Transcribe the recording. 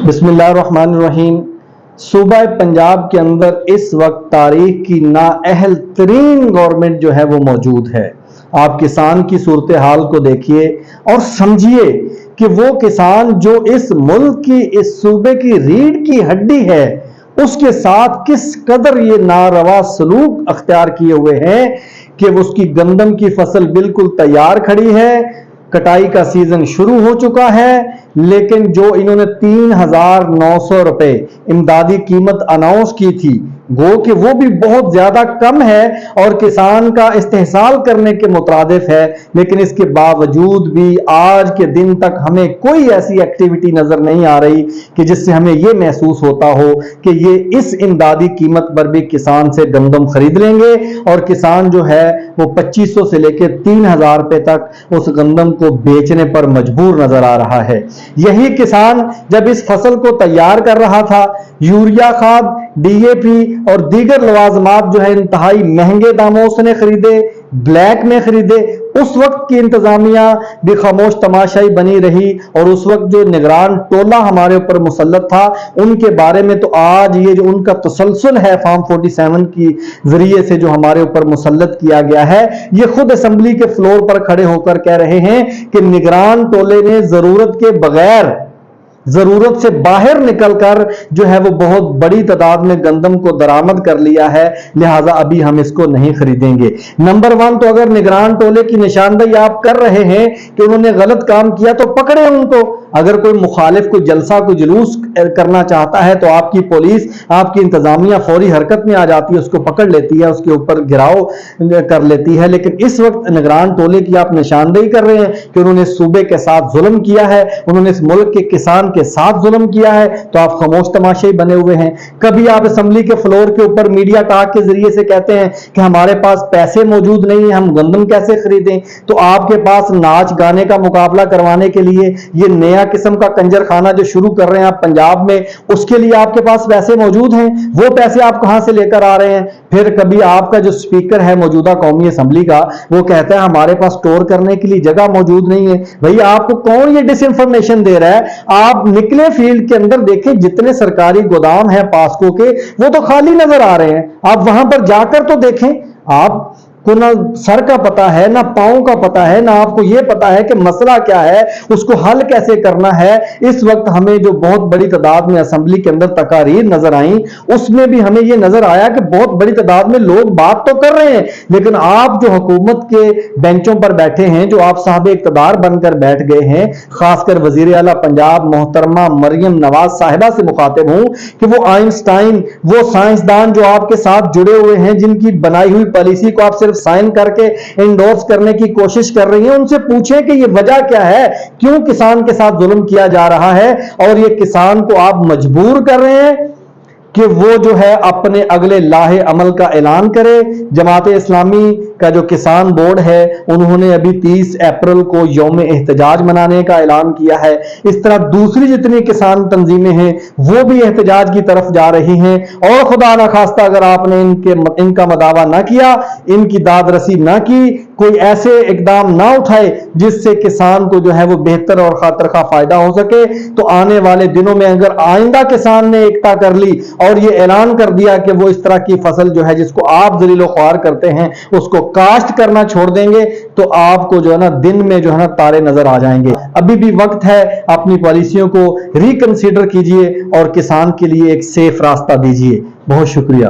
बिस्मिल्लाहिर्रहमानिर्रहीम। सूबा पंजाब के अंदर इस वक्त तारीख की नाअहल तरीन गवर्नमेंट जो है वो मौजूद है। आप किसान की सूरत हाल को देखिए और समझिए कि वो किसान जो इस मुल्क की, इस सूबे की रीढ़ की हड्डी है, उसके साथ किस कदर ये नारवा सलूक अख्तियार किए हुए हैं कि उसकी गंदम की फसल बिल्कुल तैयार खड़ी है, कटाई का सीजन शुरू हो चुका है, लेकिन जो इन्होंने 3,900 रुपए इमदादी कीमत अनाउंस की थी, गो कि वो भी बहुत ज्यादा कम है और किसान का इस्तेहसाल करने के मुतरादिफ है, लेकिन इसके बावजूद भी आज के दिन तक हमें कोई ऐसी एक्टिविटी नजर नहीं आ रही कि जिससे हमें ये महसूस होता हो कि ये इस इमदादी कीमत पर भी किसान से गंदम खरीद लेंगे और किसान जो है वो 2500 से लेकर 3,000 रुपए तक उस गंदम को बेचने पर मजबूर नजर आ रहा है। यही किसान जब इस फसल को तैयार कर रहा था, यूरिया खाद, डीएपी और दीगर लवाजमात जो है इंतहाई महंगे दामों उसने खरीदे, ब्लैक में खरीदे। उस वक्त की इंतजामिया भी खामोश तमाशाई बनी रही और उस वक्त जो निगरान टोला हमारे ऊपर मुसल्लत था उनके बारे में तो आज ये जो उनका तसलसल है फॉर्म 47 की जरिए से जो हमारे ऊपर मुसल्लत किया गया है, ये खुद असेंबली के फ्लोर पर खड़े होकर कह रहे हैं कि निगरान टोले ने जरूरत के बगैर, जरूरत से बाहर निकलकर जो है वो बहुत बड़ी तादाद में गंदम को दरामद कर लिया है, लिहाजा अभी हम इसको नहीं खरीदेंगे। नंबर 1 तो अगर निगरान टोले की निशानदेही आप कर रहे हैं कि उन्होंने गलत काम किया तो पकड़े उनको। अगर कोई मुखालिफ कोई जलसा कोई जुलूस करना चाहता है तो आपकी पुलिस, आपकी इंतजामिया फौरी हरकत में आ जाती है, उसको पकड़ लेती है, उसके ऊपर गिराव कर लेती है। लेकिन इस वक्त निगरान टोले की आप निशानदेही कर रहे हैं कि उन्होंने सूबे के साथ जुल्म किया है, उन्होंने इस मुल्क के किसान के साथ जुल्म किया है, तो आप खामोश तमाशे बने हुए हैं। कभी आप असेंबली के फ्लोर के ऊपर मीडिया टॉक के जरिए से कहते हैं कि हमारे पास पैसे मौजूद नहीं है, हम गंदम कैसे खरीदें। तो आपके पास नाच गाने का मुकाबला करवाने के लिए ये नया किस्म का कंजर खाना जो शुरू कर रहे हैं आप पंजाब में, उसके लिए आपके पास पैसे मौजूद हैं, वो पैसे आप कहां से लेकर आ रहे हैं। फिर कभी आपका जो स्पीकर है मौजूदा कौमी असेंबली का, वो कहता है हमारे पास स्टोर करने के लिए जगह मौजूद नहीं है। भैया आपको कौन ये डिसइंफॉर्मेशन दे रहा है? आप निकले फील्ड के अंदर देखें, जितने सरकारी गोदाम है पास्को के वो तो खाली नजर आ रहे हैं, आप वहां पर जाकर तो देखें। आप को ना सर का पता है, ना पांव का पता है, ना आपको यह पता है कि मसला क्या है, उसको हल कैसे करना है। इस वक्त हमें जो बहुत बड़ी तादाद में असेंबली के अंदर तकारीर नजर आई, उसमें भी हमें यह नजर आया कि बहुत बड़ी तादाद में लोग बात तो कर रहे हैं, लेकिन आप जो हुकूमत के बेंचों पर बैठे हैं, जो आप साहब इक़्तिदार बनकर बैठ गए हैं, खासकर वजीर आला पंजाब मोहतरमा मरियम नवाज साहिबा से मुखातिब हूं कि वो आइंस्टाइन, वो साइंसदान जो आपके साथ जुड़े हुए हैं, जिनकी बनाई हुई पॉलिसी को आप सिर्फ साइन करके इंडोर्स करने की कोशिश कर रही हैं, उनसे पूछें कि ये वजह क्या है, क्यों किसान के साथ जुल्म किया जा रहा है और ये किसान को आप मजबूर कर रहे हैं कि वो जो है अपने अगले लाहे अमल का ऐलान करे। जमात इस्लामी का जो किसान बोर्ड है उन्होंने अभी 30 अप्रैल को यौम एहतजाज मनाने का ऐलान किया है। इस तरह दूसरी जितनी किसान तंजीमें हैं वो भी एहतजाज की तरफ जा रही हैं और खुदा ना खास्ता अगर आपने इनका मदावा ना किया, इनकी दादरसी ना की, कोई ऐसे इकदाम ना उठाए जिससे किसान को जो है वो बेहतर और खातिर-खा फायदा हो सके, तो आने वाले दिनों में अगर आइंदा किसान ने एकता कर ली और ये ऐलान कर दिया कि वो इस तरह की फसल जो है जिसको आप जलीलो ख्वार करते हैं उसको काश्त करना छोड़ देंगे, तो आपको जो है ना दिन में जो है ना तारे नजर आ जाएंगे। अभी भी वक्त है, अपनी पॉलिसियों को रिकंसीडर कीजिए और किसान के लिए एक सेफ रास्ता दीजिए। बहुत शुक्रिया।